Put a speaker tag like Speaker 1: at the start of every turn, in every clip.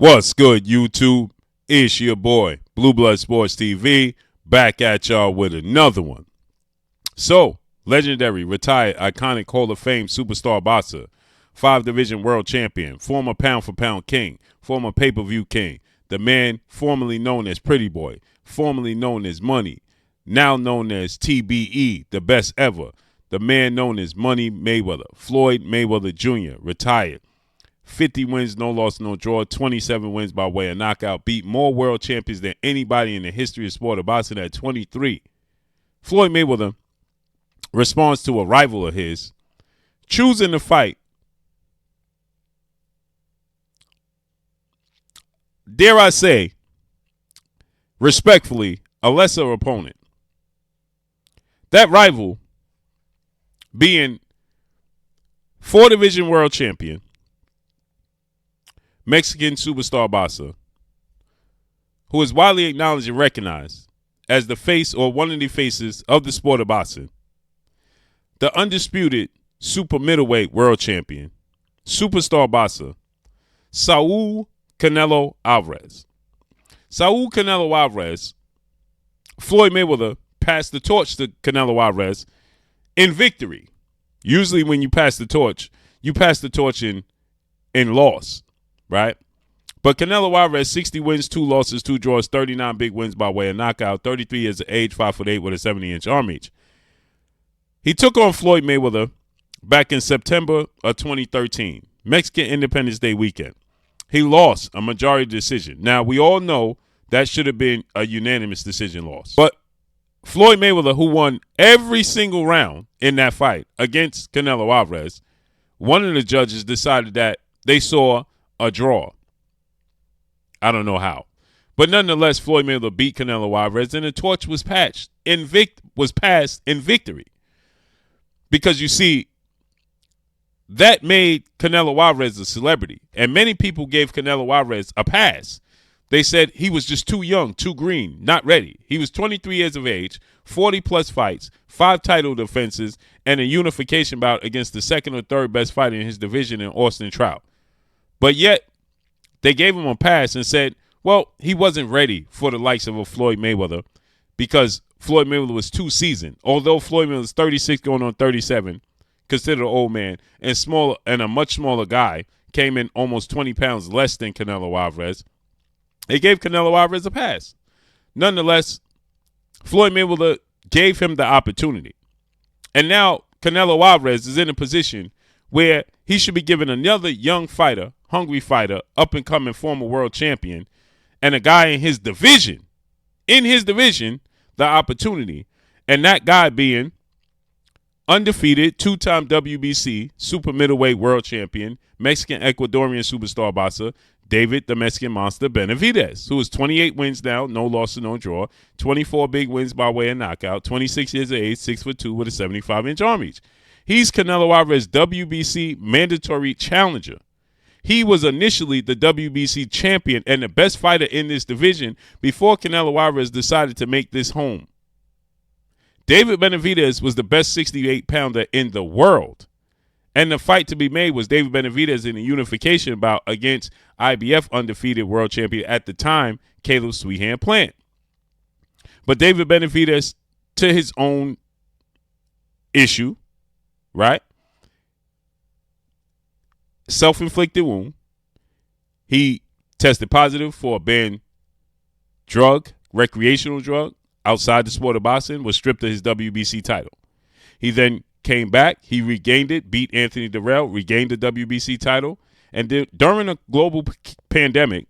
Speaker 1: What's good, YouTube? It's your boy, Blue Blood Sports TV, back at y'all with another one. So, legendary, retired, iconic Hall of Fame superstar boxer, 5-division world champion, former pound-for-pound king, former pay-per-view king, the man formerly known as Pretty Boy, formerly known as Money, now known as TBE, the best ever, the man known as Money Mayweather, Floyd Mayweather Jr., retired. 50 wins, no loss, no draw, 27 wins by way of knockout, beat more world champions than anybody in the history of sport of boxing at 23. Floyd Mayweather responds to a rival of his choosing to fight, dare I say, respectfully, a lesser opponent. That rival being 4-division world champion, Mexican superstar boxer, who is widely acknowledged and recognized as the face or one of the faces of the sport of boxing, the undisputed super middleweight world champion, superstar boxer, Saul Canelo Alvarez. Saul Canelo Alvarez, Floyd Mayweather passed the torch to Canelo Alvarez in victory. Usually when you pass the torch in loss. Right? But Canelo Alvarez, 60 wins, 2 losses, 2 draws, 39 big wins by way of knockout, 33 years of age, 5'8" with a 70-inch arm reach. He took on Floyd Mayweather back in September of 2013, Mexican Independence Day weekend. He lost a majority decision. Now, we all know that should have been a unanimous decision loss. But Floyd Mayweather, who won every single round in that fight against Canelo Alvarez, one of the judges decided that they saw a draw. I don't know how. But nonetheless, Floyd Mayweather beat Canelo Alvarez, and the torch was passed in victory. Because you see, that made Canelo Alvarez a celebrity. And many people gave Canelo Alvarez a pass. They said he was just too young, too green, not ready. He was 23 years of age, 40-plus fights, 5 title defenses, and a unification bout against the second or third best fighter in his division in Austin Trout. But yet, they gave him a pass and said, well, he wasn't ready for the likes of a Floyd Mayweather because Floyd Mayweather was too seasoned. Although Floyd Mayweather was 36 going on 37, considered an old man, and a much smaller guy, came in almost 20 pounds less than Canelo Alvarez, they gave Canelo Alvarez a pass. Nonetheless, Floyd Mayweather gave him the opportunity. And now Canelo Alvarez is in a position where he should be given another young fighter, hungry fighter, up-and-coming former world champion, and a guy in his division, the opportunity. And that guy being undefeated, 2-time WBC super middleweight world champion, Mexican Ecuadorian superstar boxer, David the Mexican Monster Benavidez, who is 28 wins now, no loss and no draw, 24 big wins by way of knockout, 26 years of age, 6'2" with a 75-inch arm reach. He's Canelo Alvarez's WBC mandatory challenger. He was initially the WBC champion and the best fighter in this division before Canelo Alvarez decided to make this home. David Benavidez was the best 68-pounder in the world. And the fight to be made was David Benavidez in a unification bout against IBF undefeated world champion at the time, Caleb Sweethand Plant. But David Benavidez, to his own issue, right? Self-inflicted wound. He tested positive for a banned drug, recreational drug, outside the sport of boxing, was stripped of his WBC title. He then came back. He regained it, beat Anthony Durrell, regained the WBC title. And during a global pandemic,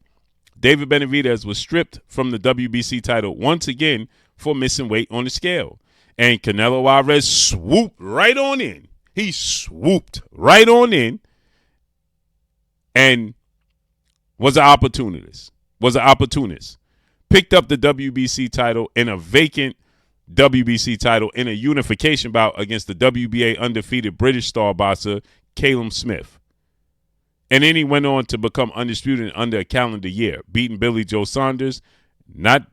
Speaker 1: David Benavidez was stripped from the WBC title once again for missing weight on the scale. And Canelo Alvarez swooped right on in. He swooped right on in and was an opportunist. Picked up the WBC title in a vacant WBC title in a unification bout against the WBA undefeated British star boxer Caleb Smith. And then he went on to become undisputed under a calendar year, beating Billy Joe Saunders, not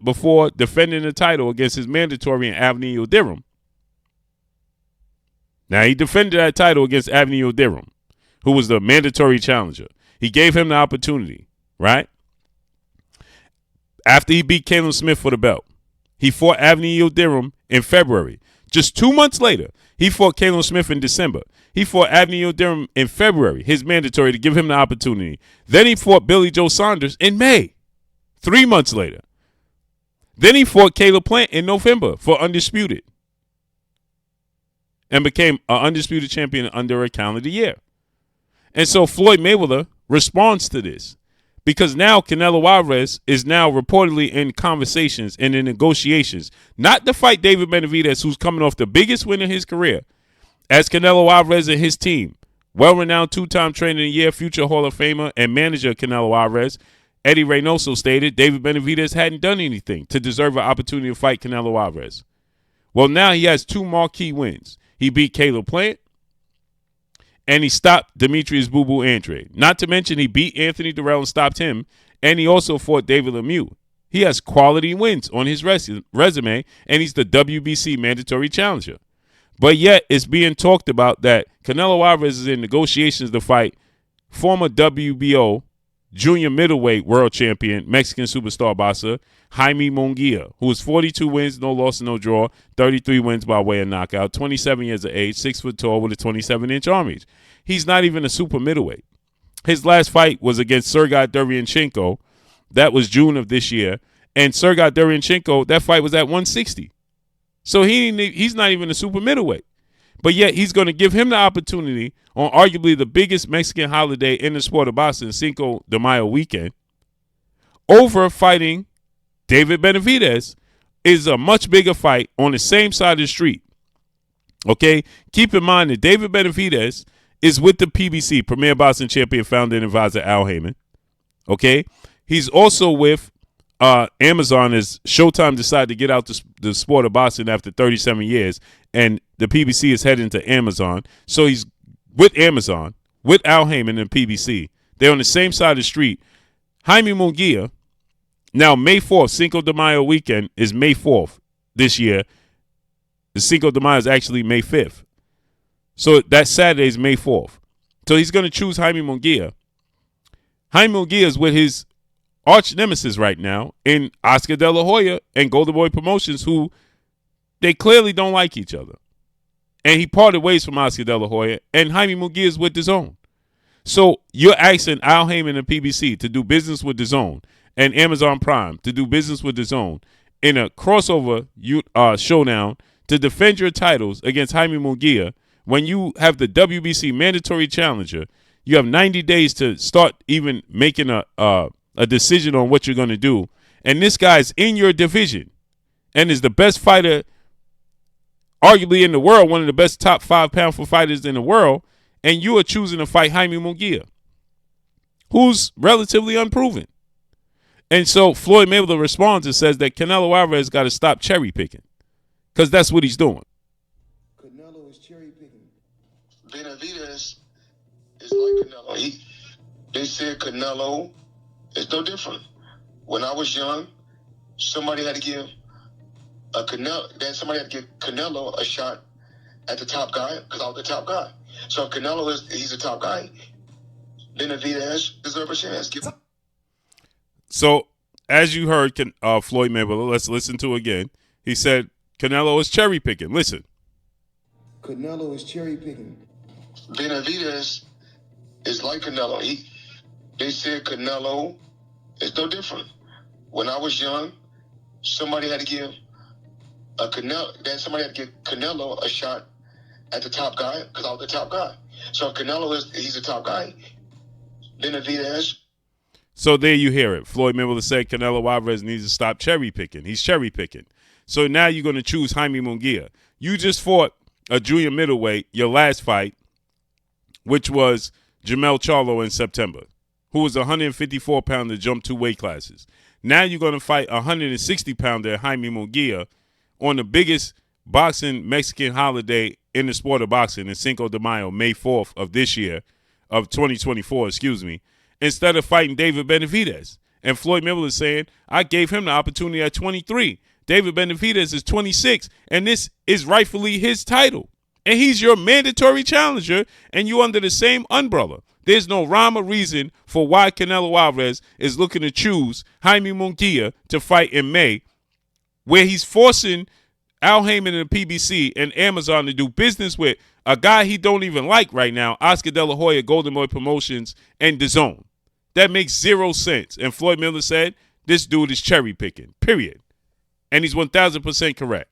Speaker 1: before defending the title against his mandatory in Avni Yildirim. Now, he defended that title against Avni Yildirim, who was the mandatory challenger. He gave him the opportunity. right? After he beat Caleb Smith for the belt. He fought Avni Yildirim in February. Just 2 months later, he fought Caleb Smith in December. He fought Avni Yildirim in February, his mandatory, to give him the opportunity. Then he fought Billy Joe Saunders in May, 3 months later. Then he fought Caleb Plant in November for Undisputed and became an undisputed champion under a calendar year. And so Floyd Mayweather responds to this because now Canelo Alvarez is now reportedly in conversations and in negotiations, not to fight David Benavidez, who's coming off the biggest win of his career, as Canelo Alvarez and his team, well-renowned two-time trainer of the year, future Hall of Famer and manager of Canelo Alvarez, Eddie Reynoso, stated David Benavidez hadn't done anything to deserve an opportunity to fight Canelo Alvarez. Well, now he has two marquee wins. He beat Caleb Plant, and he stopped Demetrius Boo Boo Andre. Not to mention he beat Anthony Durrell and stopped him, and he also fought David Lemieux. He has quality wins on his resume, and he's the WBC mandatory challenger. But yet it's being talked about that Canelo Alvarez is in negotiations to fight former WBO junior middleweight world champion, Mexican superstar boxer, Jaime Munguia, who has 42 wins, no loss, no draw, 33 wins by way of knockout, 27 years of age, 6 foot tall with a 27-inch arm reach. He's not even a super middleweight. His last fight was against Sergey Derevyanchenko. That was June of this year. And Sergey Derevyanchenko, that fight was at 160. So he's not even a super middleweight. But yet he's going to give him the opportunity on arguably the biggest Mexican holiday in the sport of boxing, Cinco de Mayo weekend, over fighting David Benavidez. Is a much bigger fight on the same side of the street. Okay? Keep in mind that David Benavidez is with the PBC, Premier Boxing Champion, founder and advisor Al Heyman. Okay? He's also with Amazon, as Showtime decided to get out the sport of boxing after 37 years, and the PBC is heading to Amazon. So he's with Amazon, with Al Heyman and PBC. They're on the same side of the street. Jaime Munguia, now May 4th, Cinco de Mayo weekend is May 4th this year. The Cinco de Mayo is actually May 5th. So that Saturday is May 4th. So he's going to choose Jaime Munguia. Jaime Munguia is with his arch nemesis right now in Oscar De La Hoya and Golden Boy Promotions, who they clearly don't like each other. And he parted ways from Oscar De La Hoya, and Jaime Munguia is with DAZN. So you're asking Al Heyman and PBC to do business with DAZN and Amazon Prime to do business with DAZN in a crossover showdown to defend your titles against Jaime Munguia when you have the WBC mandatory challenger. You have 90 days to start even making a decision on what you're going to do. And this guy's in your division and is the best fighter arguably in the world, one of the best top 5 pound for fighters in the world, and you are choosing to fight Jaime Munguia, who's relatively unproven. And so Floyd Mayweather responds and says that Canelo Alvarez got to stop cherry picking, because that's what he's doing.
Speaker 2: Canelo is cherry picking. Benavidez is like Canelo. They said Canelo is no different. When I was young, somebody had to give Canelo a shot at the top guy because I was the top guy. So if Canelo he's the top guy, Benavidez deserves a chance.
Speaker 1: So as you heard Floyd Mayweather, let's listen to it again. He said Canelo is cherry picking. Listen.
Speaker 2: Canelo is cherry picking. Benavidez is like Canelo. They said Canelo is no different. When I was young, somebody had to give Canelo a shot at the top guy because I was the top guy. So if Canelo he's the top guy, Benavidez.
Speaker 1: So there you hear it. Floyd Mayweather said Canelo Alvarez needs to stop cherry picking. He's cherry picking. So now you're going to choose Jaime Munguia. You just fought a junior middleweight, your last fight, which was Jermell Charlo in September, who was a 154-pounder, jumped 2 weight classes. Now you're going to fight a 160-pounder, Jaime Munguia, on the biggest boxing Mexican holiday in the sport of boxing, in Cinco de Mayo, May 4th of this year, of 2024, instead of fighting David Benavidez. And Floyd Mayweather is saying, I gave him the opportunity at 23. David Benavidez is 26, and this is rightfully his title. And he's your mandatory challenger, and you under the same umbrella. There's no rhyme or reason for why Canelo Alvarez is looking to choose Jaime Munguia to fight in May, where he's forcing Al Heyman and the PBC and Amazon to do business with a guy he don't even like right now, Oscar De La Hoya, Golden Boy Promotions, and DAZN. That makes zero sense. And Floyd Miller said, this dude is cherry picking, period. And he's 1,000% correct.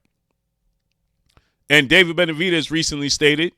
Speaker 1: And David Benavidez recently stated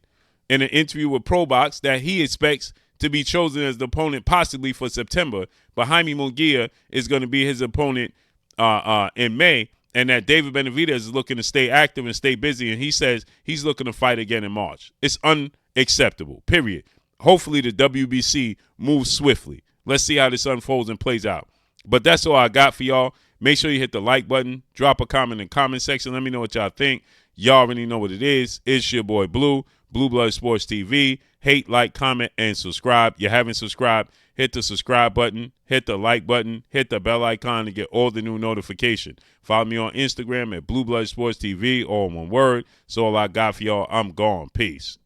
Speaker 1: in an interview with ProBox that he expects to be chosen as the opponent possibly for September, but Jaime Munguia is going to be his opponent in May, and that David Benavidez is looking to stay active and stay busy, and he says he's looking to fight again in March. It's unacceptable, period. Hopefully the WBC moves swiftly. Let's see how this unfolds and plays out. But that's all I got for y'all. Make sure you hit the like button. Drop a comment in the comment section. Let me know what y'all think. Y'all already know what it is. It's your boy Blue, Blue Blood Sports TV. Hate, like, comment, and subscribe. You haven't subscribed, hit the subscribe button, hit the like button, hit the bell icon to get all the new notifications. Follow me on Instagram at Blue Blood Sports TV, all one word. So all I got for y'all. I'm gone. Peace.